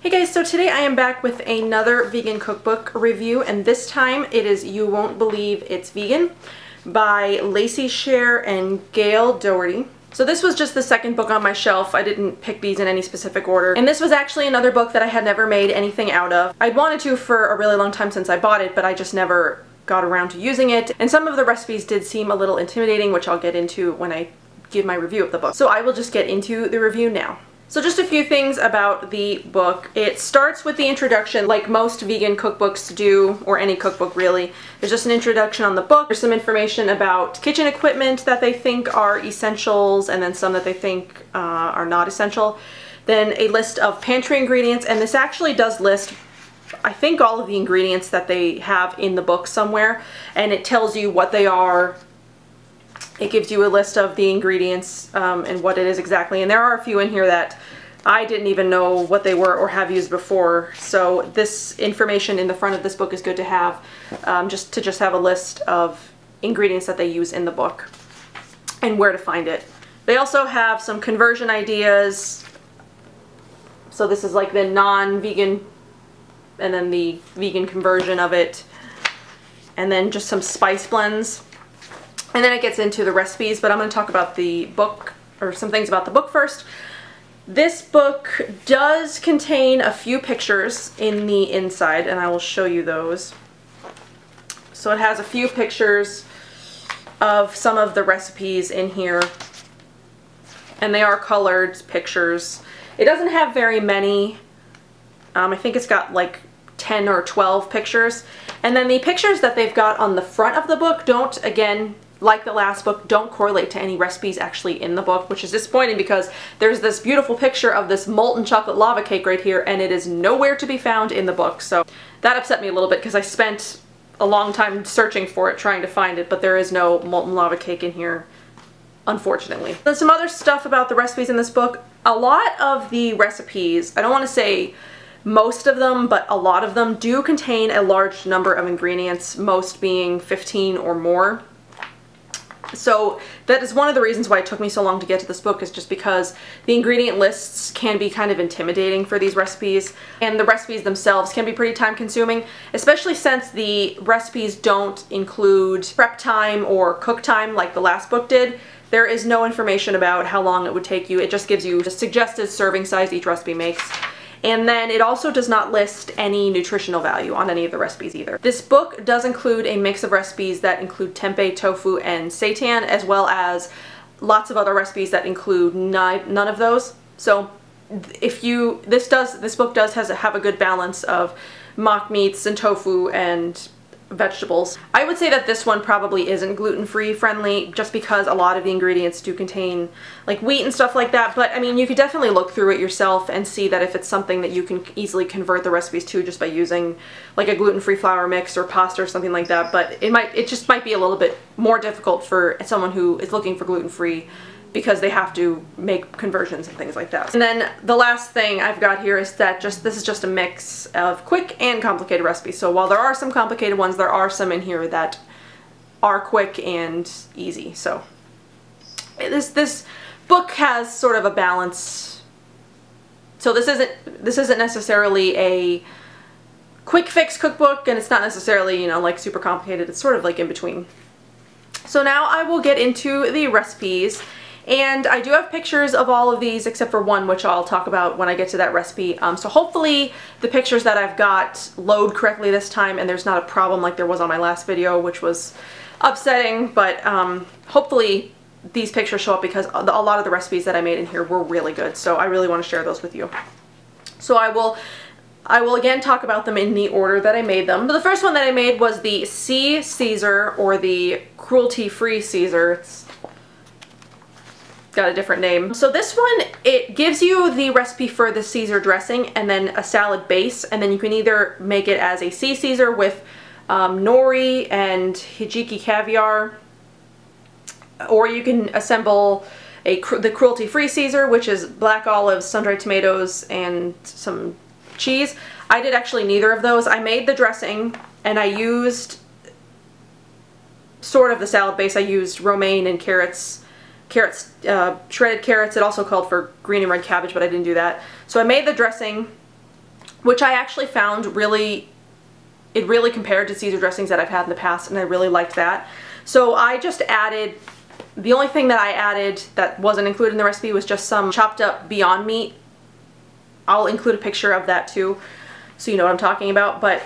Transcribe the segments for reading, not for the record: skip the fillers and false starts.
Hey guys, so today I am back with another vegan cookbook review, and this time it is You Won't Believe It's Vegan by Lacey Sher and Gail Doherty. So this was just the second book on my shelf. I didn't pick these in any specific order. And this was actually another book that I had never made anything out of. I'd wanted to for a really long time since I bought it, but I just never got around to using it. And some of the recipes did seem a little intimidating, which I'll get into when I give my review of the book. So I will just get into the review now. So just a few things about the book. It starts with the introduction, like most vegan cookbooks do, or any cookbook really. There's just an introduction on the book. There's some information about kitchen equipment that they think are essentials, and then some that they think are not essential. Then a list of pantry ingredients, and this actually does list, I think, all of the ingredients that they have in the book somewhere, and it tells you what they are. It gives you a list of the ingredients and what it is exactly, and there are a few in here that I didn't even know what they were or have used before, so this information in the front of this book is good to have, just to have a list of ingredients that they use in the book and where to find it. They also have some conversion ideas, so this is like the non-vegan and then the vegan conversion of it, and then just some spice blends. And then it gets into the recipes, but I'm going to talk about the book, or some things about the book first. This book does contain a few pictures in the inside, and I will show you those. So it has a few pictures of some of the recipes in here, and they are colored pictures. It doesn't have very many. I think it's got like 10 or 12 pictures. And then the pictures that they've got on the front of the book don't, again, like the last book, don't correlate to any recipes actually in the book, which is disappointing because there's this beautiful picture of this molten chocolate lava cake right here, and it is nowhere to be found in the book. So that upset me a little bit because I spent a long time searching for it, trying to find it, but there is no molten lava cake in here, unfortunately. There's some other stuff about the recipes in this book. A lot of the recipes, I don't want to say most of them, but a lot of them do contain a large number of ingredients, most being 15 or more. So that is one of the reasons why it took me so long to get to this book, is just because the ingredient lists can be kind of intimidating for these recipes, and the recipes themselves can be pretty time consuming, especially since the recipes don't include prep time or cook time like the last book did. There is no information about how long it would take you. It just gives you the suggested serving size each recipe makes. And then it also does not list any nutritional value on any of the recipes either. This book does include a mix of recipes that include tempeh, tofu, and seitan, as well as lots of other recipes that include none of those. So if you, this book does have a good balance of mock meats and tofu and vegetables. I would say that this one probably isn't gluten-free friendly, just because a lot of the ingredients do contain like wheat and stuff like that, but I mean, you could definitely look through it yourself and see that if it's something that you can easily convert the recipes to just by using like a gluten-free flour mix or pasta or something like that. But it just might be a little bit more difficult for someone who is looking for gluten-free, because they have to make conversions and things like that. And then the last thing I've got here is that this is just a mix of quick and complicated recipes. So while there are some complicated ones, there are some in here that are quick and easy. So this book has sort of a balance. So this isn't necessarily a quick fix cookbook, and it's not necessarily, you know, like super complicated. It's sort of like in between. So now I will get into the recipes. And I do have pictures of all of these except for one, which I'll talk about when I get to that recipe. So hopefully the pictures that I've got load correctly this time, and there's not a problem like there was on my last video, which was upsetting. But hopefully these pictures show up, because a lot of the recipes that I made in here were really good. So I really want to share those with you. So I will again talk about them in the order that I made them. So the first one that I made was the Sea Caesar, or the cruelty-free Caesar. It's got a different name. So this one, it gives you the recipe for the Caesar dressing and then a salad base, and then you can either make it as a Sea Caesar with nori and hijiki caviar, or you can assemble the cruelty-free Caesar, which is black olives, sun-dried tomatoes, and some cheese. I did actually neither of those. I made the dressing, and I used sort of the salad base. I used romaine and carrots, shredded carrots. It also called for green and red cabbage, but I didn't do that. So I made the dressing, which I actually found it really compared to Caesar dressings that I've had in the past, and I really liked that. So I just added, the only thing that I added that wasn't included in the recipe was just some chopped up Beyond Meat. I'll include a picture of that too, so you know what I'm talking about. But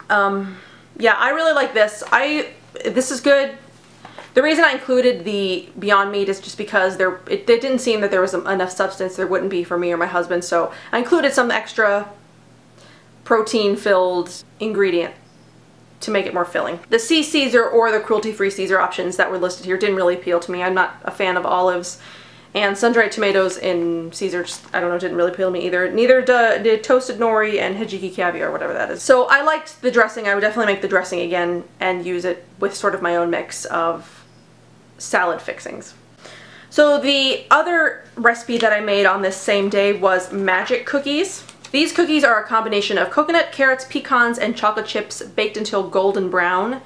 yeah, I really like this. This is good. The reason I included the Beyond Meat is just because it didn't seem that there was enough substance. There wouldn't be for me or my husband, so I included some extra protein-filled ingredient to make it more filling. The sea Caesar or the cruelty-free Caesar options that were listed here didn't really appeal to me. I'm not a fan of olives, and sun-dried tomatoes in Caesar just, I don't know, didn't really appeal to me either. Neither did toasted nori and hijiki caviar, whatever that is. So I liked the dressing. I would definitely make the dressing again and use it with sort of my own mix of salad fixings. So the other recipe that I made on this same day was magic cookies. These cookies are a combination of coconut, carrots, pecans, and chocolate chips baked until golden brown.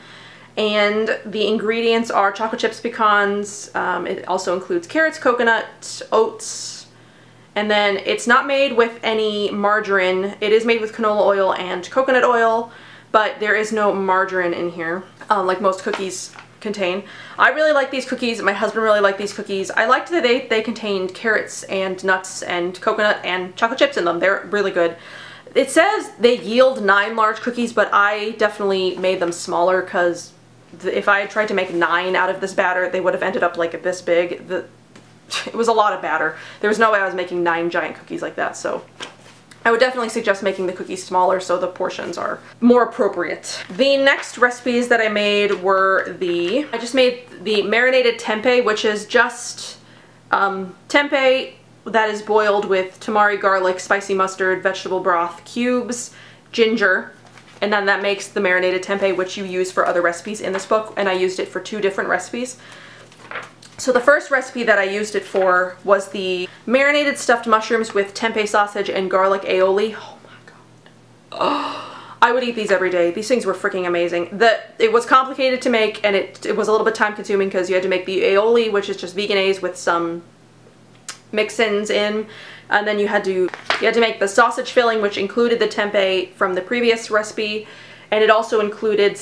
And the ingredients are chocolate chips, pecans, it also includes carrots, coconut, oats, and then it's not made with any margarine. It is made with canola oil and coconut oil, but there is no margarine in here, like most cookies contain. I really like these cookies. My husband really liked these cookies. I liked that they contained carrots and nuts and coconut and chocolate chips in them. They're really good. It says they yield 9 large cookies, but I definitely made them smaller because if I had tried to make 9 out of this batter, they would have ended up like this big. It was a lot of batter. There was no way I was making 9 giant cookies like that, so I would definitely suggest making the cookies smaller so the portions are more appropriate. The next recipes that I made were I just made the marinated tempeh, which is just tempeh that is boiled with tamari, garlic, spicy mustard, vegetable broth, cubes, ginger, and then that makes the marinated tempeh, which you use for other recipes in this book, and I used it for 2 different recipes. So the first recipe that I used it for was the marinated stuffed mushrooms with tempeh sausage and garlic aioli. Oh my god. Oh, I would eat these every day. These things were freaking amazing. It was complicated to make, and it was a little bit time consuming because you had to make the aioli, which is just veganese with some mix-ins in, and then you had to make the sausage filling, which included the tempeh from the previous recipe, and it also included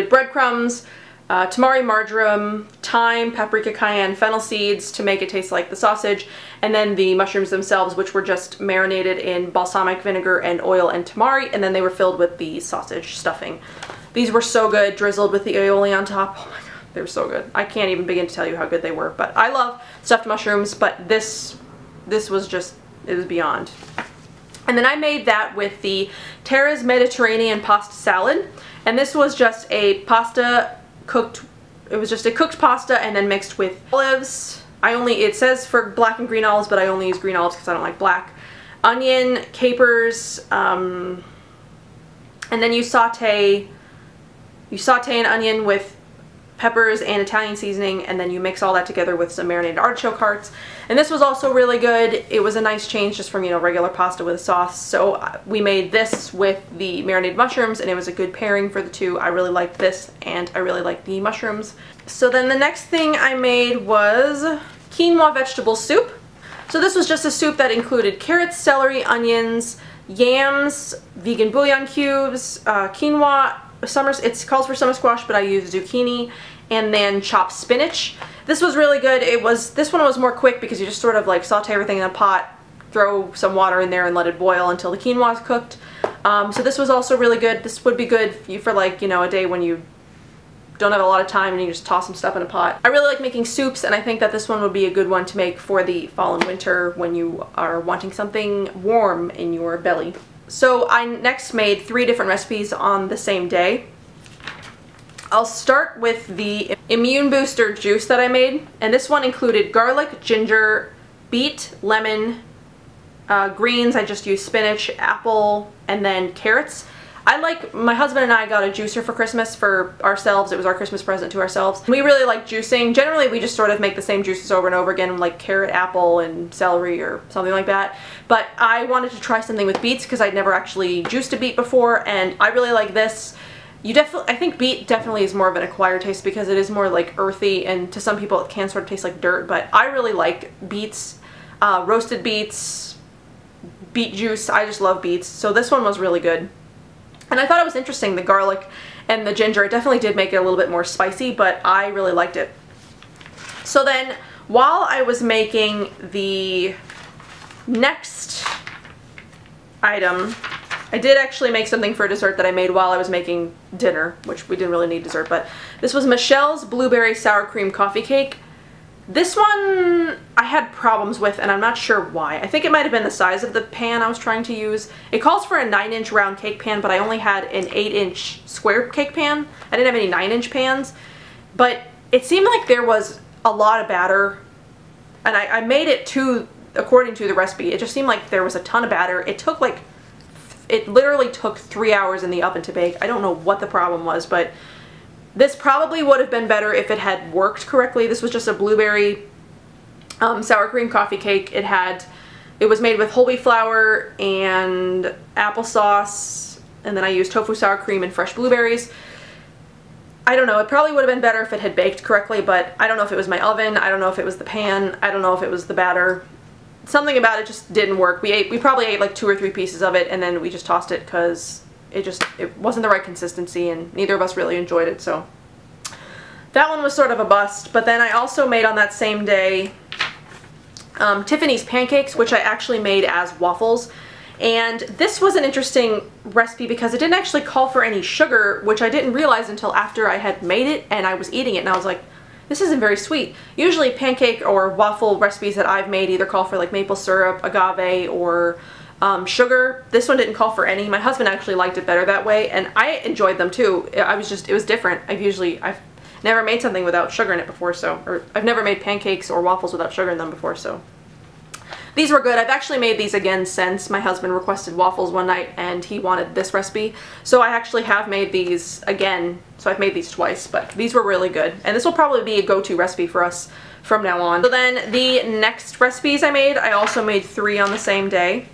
breadcrumbs, tamari, marjoram, thyme, paprika, cayenne, fennel seeds to make it taste like the sausage, and then the mushrooms themselves, which were just marinated in balsamic vinegar and oil and tamari, and then they were filled with the sausage stuffing. These were so good, drizzled with the aioli on top. Oh my god, they were so good. I can't even begin to tell you how good they were, but I love stuffed mushrooms, but this was just, it was beyond. And then I made that with the Terra's Mediterranean pasta salad, and this was just a pasta cooked, it was just a cooked pasta and then mixed with olives. It says for black and green olives, but I only use green olives because I don't like black. Onion, capers, and then you saute an onion with peppers and Italian seasoning, and then you mix all that together with some marinated artichoke hearts. And this was also really good. It was a nice change just from, you know, regular pasta with a sauce. So we made this with the marinated mushrooms, and it was a good pairing for the 2. I really liked this, and I really liked the mushrooms. So then the next thing I made was quinoa vegetable soup. So this was just a soup that included carrots, celery, onions, yams, vegan bouillon cubes, quinoa, it calls for summer squash, but I used zucchini, and then chopped spinach. This was really good. This one was more quick because you just sort of like saute everything in a pot, throw some water in there, and let it boil until the quinoa is cooked. So this was also really good. This would be good for like, you know, a day when you don't have a lot of time and you just toss some stuff in a pot. I really like making soups, and I think that this one would be a good one to make for the fall and winter when you are wanting something warm in your belly. So I next made 3 different recipes on the same day. I'll start with the immune booster juice that I made, and this one included garlic, ginger, beet, lemon, greens. I just used spinach, apple, and then carrots. My husband and I got a juicer for Christmas for ourselves. It was our Christmas present to ourselves. We really like juicing. Generally, we just sort of make the same juices over and over again, like carrot, apple, and celery or something like that. But I wanted to try something with beets because I'd never actually juiced a beet before, and I really like this. I think beet definitely is more of an acquired taste because it is more like earthy, and to some people it can sort of taste like dirt, but I really like beets. roasted beets, beet juice. I just love beets. So this one was really good. And I thought it was interesting, the garlic and the ginger. It definitely did make it a little bit more spicy, but I really liked it. So then, while I was making the next item, I did actually make something for dessert that I made while I was making dinner, which we didn't really need dessert, but this was Michelle's Blueberry Sour Cream Coffee Cake. This one I had problems with, and I'm not sure why. I think it might have been the size of the pan I was trying to use. It calls for a 9-inch round cake pan, but I only had an 8-inch square cake pan. I didn't have any 9-inch pans, but it seemed like there was a lot of batter, and I made it according to the recipe. It just seemed like there was a ton of batter. It literally took 3 hours in the oven to bake. I don't know what the problem was, but this probably would have been better if it had worked correctly. This was just a blueberry sour cream coffee cake. It was made with whole wheat flour and applesauce, and then I used tofu sour cream and fresh blueberries. I don't know, it probably would have been better if it had baked correctly, but I don't know if it was my oven, I don't know if it was the pan, I don't know if it was the batter. Something about it just didn't work. We probably ate like 2 or 3 pieces of it, and then we just tossed it because it wasn't the right consistency, and neither of us really enjoyed it. So that one was sort of a bust. But then I also made on that same day Tiffany's pancakes, which I actually made as waffles. And this was an interesting recipe because it didn't actually call for any sugar, which I didn't realize until after I had made it and I was eating it, and I was like, this isn't very sweet. Usually pancake or waffle recipes that I've made either call for like maple syrup, agave, or sugar. This one didn't call for any. My husband actually liked it better that way, and I enjoyed them too. It was different. I've never made something without sugar in it before, or I've never made pancakes or waffles without sugar in them before, so. These were good. I've actually made these again since. My husband requested waffles one night and he wanted this recipe, so I actually have made these again. So I've made these twice, but these were really good, and this will probably be a go-to recipe for us from now on. So then the next recipes I also made 3 on the same day.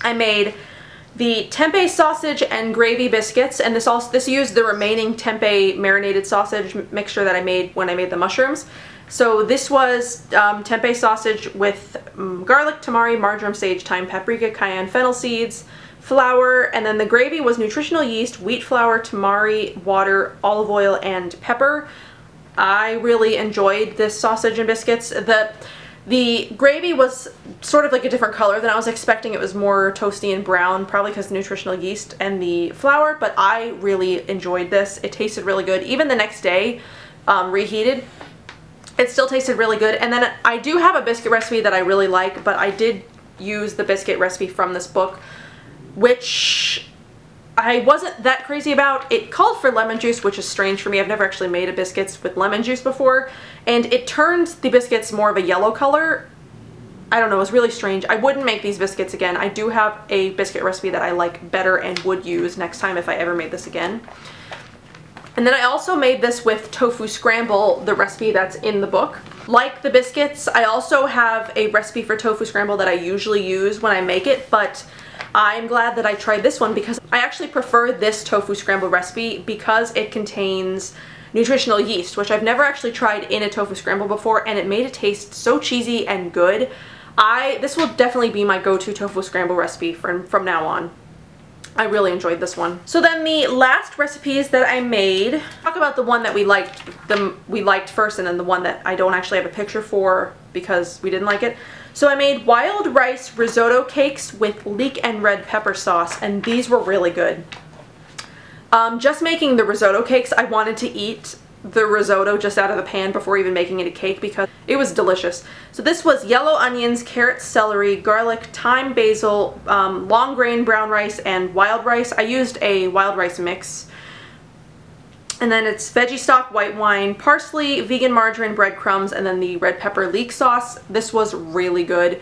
I made the tempeh sausage and gravy biscuits, and this used the remaining tempeh marinated sausage mixture that I made when I made the mushrooms. So this was tempeh sausage with garlic, tamari, marjoram, sage, thyme, paprika, cayenne, fennel seeds, flour, and then the gravy was nutritional yeast, wheat flour, tamari, water, olive oil, and pepper. I really enjoyed this sausage and biscuits. The gravy was sort of like a different color than I was expecting. It was more toasty and brown, probably because of the nutritional yeast and the flour, but I really enjoyed this. It tasted really good. Even the next day, reheated, it still tasted really good. And then I do have a biscuit recipe that I really like, but I did use the biscuit recipe from this book, which I wasn't that crazy about. It called for lemon juice, which is strange for me. I've never actually made a biscuits with lemon juice before, and it turned the biscuits more of a yellow color. I don't know, it was really strange. I wouldn't make these biscuits again. I do have a biscuit recipe that I like better and would use next time if I ever made this again. And then I also made this with tofu scramble, the recipe that's in the book. Like the biscuits, I also have a recipe for tofu scramble that I usually use when I make it, but I'm glad that I tried this one because I actually prefer this tofu scramble recipe because it contains nutritional yeast, which I've never actually tried in a tofu scramble before, and it made it taste so cheesy and good. This will definitely be my go-to tofu scramble recipe from now on. I really enjoyed this one. So then the last recipes that I made, talk about the one that we liked first, and then the one that I don't actually have a picture for because we didn't like it. So I made wild rice risotto cakes with leek and red pepper sauce, and these were really good. Just making the risotto cakes, I wanted to eat the risotto just out of the pan before even making it a cake because it was delicious. So this was yellow onions, carrots, celery, garlic, thyme, basil, long grain brown rice, and wild rice. I used a wild rice mix. And then it's veggie stock, white wine, parsley, vegan margarine, breadcrumbs, and then the red pepper leek sauce. This was really good.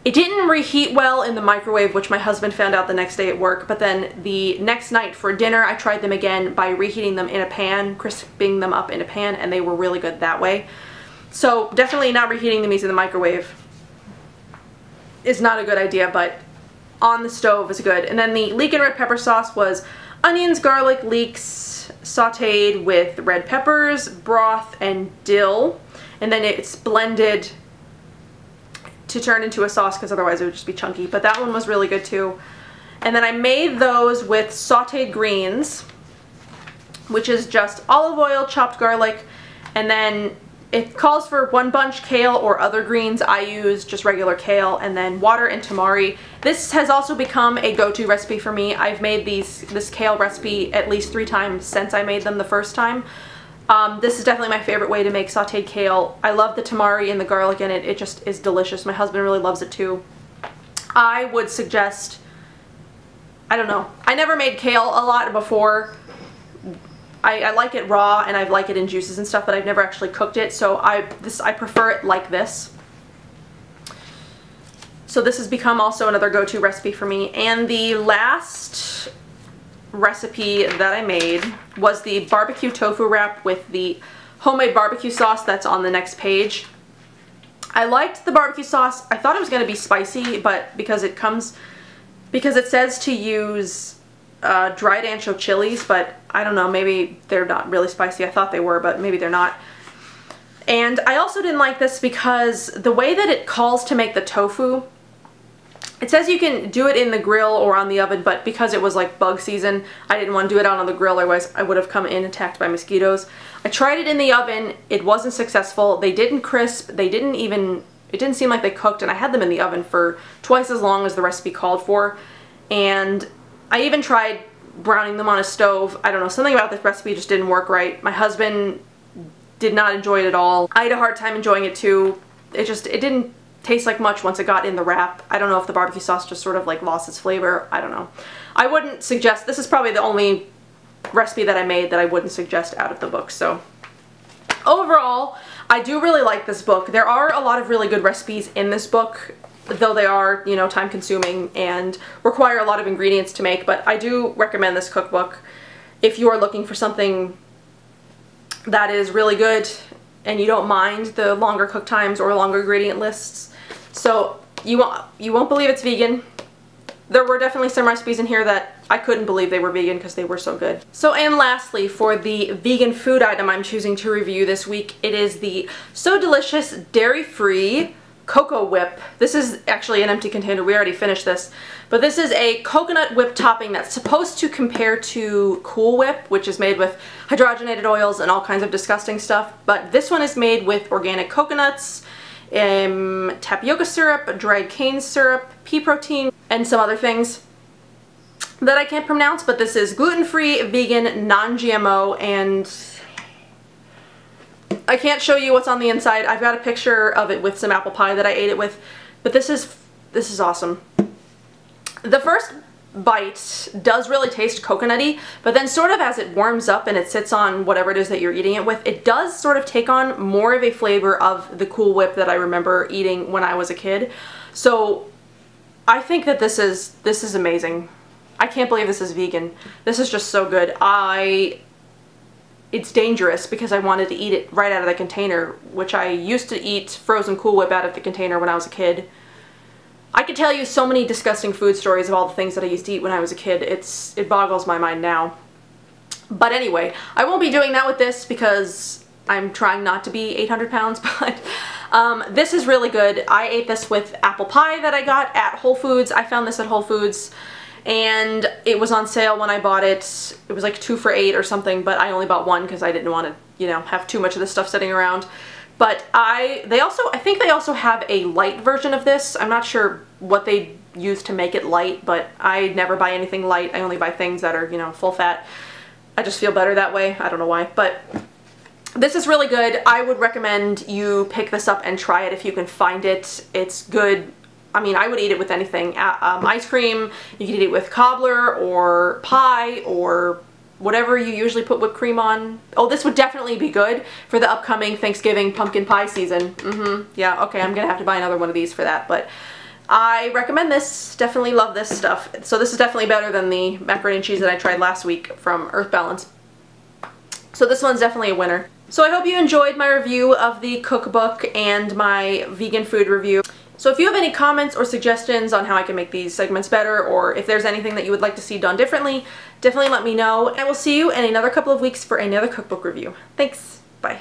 It didn't reheat well in the microwave, which my husband found out the next day at work, but then the next night for dinner I tried them again by reheating them in a pan, crisping them up in a pan, and they were really good that way. So definitely not reheating the meats in the microwave is not a good idea, but on the stove is good. And then the leek and red pepper sauce was onions, garlic, leeks, sauteed with red peppers, broth, and dill, and then it's blended to turn into a sauce because otherwise it would just be chunky. But that one was really good too. And then I made those with sauteed greens, which is just olive oil, chopped garlic, and then it calls for 1 bunch kale or other greens. I use just regular kale, and then water and tamari. This has also become a go-to recipe for me. I've made this kale recipe at least 3 times since I made them the first time. This is definitely my favorite way to make sauteed kale. I love the tamari and the garlic in it. It just is delicious. My husband really loves it too. I would suggest, I don't know, I never made kale a lot before. I like it raw and I like it in juices and stuff, but I've never actually cooked it, so I prefer it like this. So this has become also another go-to recipe for me. And the last recipe that I made was the barbecue tofu wrap with the homemade barbecue sauce that's on the next page. I liked the barbecue sauce. I thought it was going to be spicy, but because it says to use dried ancho chilies, but I don't know, maybe they're not really spicy. I thought they were, but maybe they're not. And I also didn't like this because the way that it calls to make the tofu, it says you can do it in the grill or on the oven, but because it was like bug season, I didn't want to do it out on the grill, otherwise I would have come in attacked by mosquitoes. I tried it in the oven. It wasn't successful. They didn't crisp. It didn't seem like they cooked, and I had them in the oven for twice as long as the recipe called for. And I even tried browning them on a stove. I don't know, something about this recipe just didn't work right. My husband did not enjoy it at all. I had a hard time enjoying it too. It didn't taste like much once it got in the wrap. I don't know if the barbecue sauce just sort of like lost its flavor. I don't know. I wouldn't suggest, this is probably the only recipe that I made that I wouldn't suggest out of the book. So overall, I do really like this book. There are a lot of really good recipes in this book, though they are, you know, time consuming and require a lot of ingredients to make, but I do recommend this cookbook if you are looking for something that is really good and you don't mind the longer cook times or longer ingredient lists. So you won't believe it's vegan. There were definitely some recipes in here that I couldn't believe they were vegan because they were so good. So, and lastly, for the vegan food item I'm choosing to review this week, it is the So Delicious Dairy-Free Cocoa Whip. This is actually an empty container. We already finished this. But this is a coconut whip topping that's supposed to compare to Cool Whip, which is made with hydrogenated oils and all kinds of disgusting stuff. But this one is made with organic coconuts, tapioca syrup, dried cane syrup, pea protein, and some other things that I can't pronounce. But this is gluten-free, vegan, non-GMO, and I can't show you what's on the inside. I've got a picture of it with some apple pie that I ate it with, but this is awesome. The first bite does really taste coconutty, but then sort of as it warms up and it sits on whatever it is that you're eating it with, it does sort of take on more of a flavor of the Cool Whip that I remember eating when I was a kid. So I think that this is amazing. I can't believe this is vegan. This is just so good. It's dangerous because I wanted to eat it right out of the container, which I used to eat frozen Cool Whip out of the container when I was a kid. I could tell you so many disgusting food stories of all the things that I used to eat when I was a kid. It boggles my mind now. But anyway, I won't be doing that with this because I'm trying not to be 800 pounds, but this is really good. I ate this with apple pie that I got at Whole Foods. I found this at Whole Foods, and it was on sale when I bought it. It was like 2 for $8 or something, but I only bought one because I didn't want to, you know, have too much of this stuff sitting around. But I think they also have a light version of this. I'm not sure what they use to make it light, but I never buy anything light. I only buy things that are, you know, full fat. I just feel better that way. I don't know why, but this is really good. I would recommend you pick this up and try it if you can find it. It's good. I mean, I would eat it with anything. Ice cream, you could eat it with cobbler or pie or whatever you usually put whipped cream on. Oh, this would definitely be good for the upcoming Thanksgiving pumpkin pie season. Yeah, okay, I'm gonna have to buy another one of these for that, but I recommend this. Definitely love this stuff. So this is definitely better than the macaroni and cheese that I tried last week from Earth Balance. So this one's definitely a winner. So I hope you enjoyed my review of the cookbook and my vegan food review. So if you have any comments or suggestions on how I can make these segments better, or if there's anything that you would like to see done differently, definitely let me know. And I will see you in another couple of weeks for another cookbook review. Thanks. Bye.